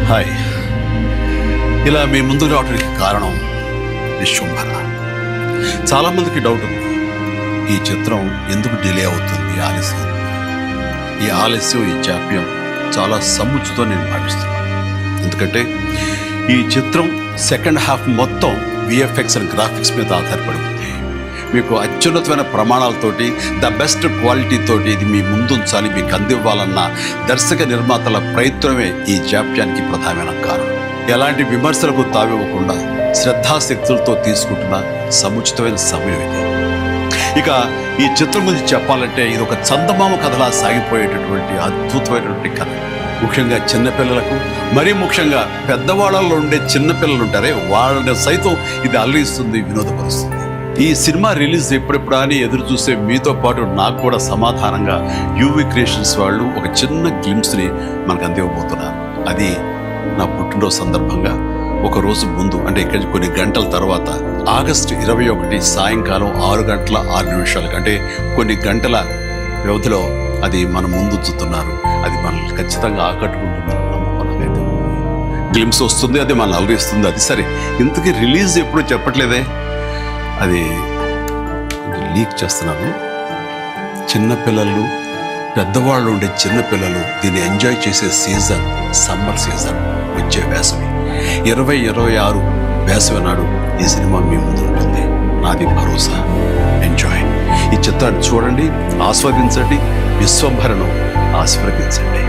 Hi. ఇలా మీ ముందు రావడానికి కారణం విశ్వంభర. చాలామందికి డౌట్ ఉంది, ఈ చిత్రం ఎందుకు డిలే అవుతుంది, ఆలస్యం. ఈ ఆలస్యం, ఈ జాప్యం చాలా సముచితో నేను భావిస్తున్నాను. ఎందుకంటే ఈ చిత్రం సెకండ్ హాఫ్ మొత్తం విఎఫ్ఎక్స్ అండ్ గ్రాఫిక్స్ మీద ఆధారపడి ఉంది. మీకు అత్యున్నతమైన ప్రమాణాలతోటి, ద బెస్ట్ క్వాలిటీ తోటి ఇది మీ ముందుంచాలి, మీకు అందివ్వాలన్న దర్శక నిర్మాతల ప్రయత్నమే ఈ జాప్యానికి ప్రధానమైన కారణం. ఎలాంటి విమర్శలకు తావివ్వకుండా శ్రద్ధాశక్తులతో తీసుకుంటున్న సముచితమైన సమయం ఇది. ఇక ఈ చిత్రం గురించి చెప్పాలంటే ఇది ఒక చందమామ కథలా సాగిపోయేటటువంటి అద్భుతమైనటువంటి కథ. ముఖ్యంగా చిన్నపిల్లలకు, మరీ ముఖ్యంగా పెద్దవాళ్ళలో ఉండే చిన్నపిల్లలు ఉంటారే, వాళ్ళని సైతం ఇది అల్లరిస్తుంది, వినోదపరుస్తుంది. ఈ సినిమా రిలీజ్ ఎప్పుడెప్పుడా అని ఎదురు చూసే మీతో పాటు నాకు కూడా సమాధానంగా యూవి క్రియేషన్స్ వాళ్ళు ఒక చిన్న గ్లిమ్స్ని మనకు అందివ్వబోతున్నారు. అది నా పుట్టినరోజు సందర్భంగా ఒక రోజు ముందు, అంటే ఇక్కడి కొన్ని గంటల తర్వాత, ఆగస్టు 21 సాయంకాలం 6:06 అంటే కొన్ని గంటల వ్యవధిలో అది మన ముందు చూస్తున్నారు. అది మనల్ని ఖచ్చితంగా ఆకట్టుకుంటున్నారు. నమ్మకం గ్లిమ్స్ వస్తుంది, అది మనల్ని అలరిస్తుంది. అది సరే, ఇంతకీ రిలీజ్ ఎప్పుడు చెప్పట్లేదే, అది లీక్ చేస్తున్నాను. చిన్నపిల్లలు, పెద్దవాళ్ళు ఉండే చిన్నపిల్లలు దీన్ని ఎంజాయ్ చేసే సీజన్ సమ్మర్ సీజన్, వచ్చే వేసవి 2026 వేసవి నాడు ఈ సినిమా మీ ముందు ఉంటుంది. నాది భరోసా. ఎంజాయ్. ఈ చిత్రాన్ని చూడండి, ఆస్వాదించండి, విశ్వంభరను ఆస్వాదించండి.